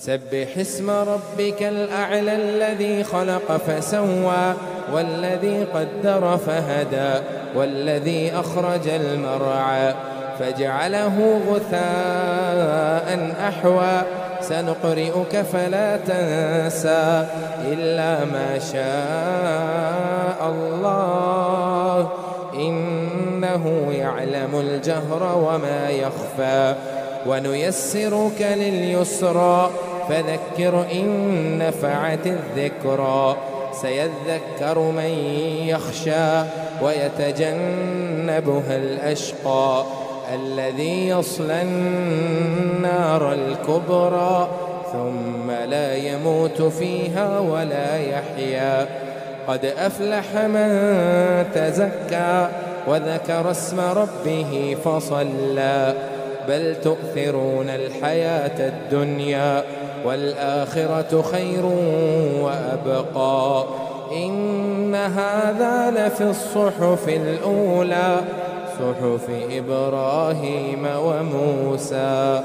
سبح اسم ربك الأعلى الذي خلق فسوى والذي قدر فهدى والذي أخرج المرعى فجعله غثاء أحوى سنقرئك فلا تنسى إلا ما شاء الله إنه يعلم الجهر وما يخفى ونيسرك لليسرى فذكر إن نفعت الذكرى سيذكر من يخشى ويتجنبها الأشقى الذي يصلى النار الكبرى ثم لا يموت فيها ولا يحيا قد أفلح من تزكى وذكر اسم ربه فصلى بل تؤثرون الحياة الدنيا والآخرة خير وأبقى إن هذا لفي الصحف الأولى صحف إبراهيم وموسى.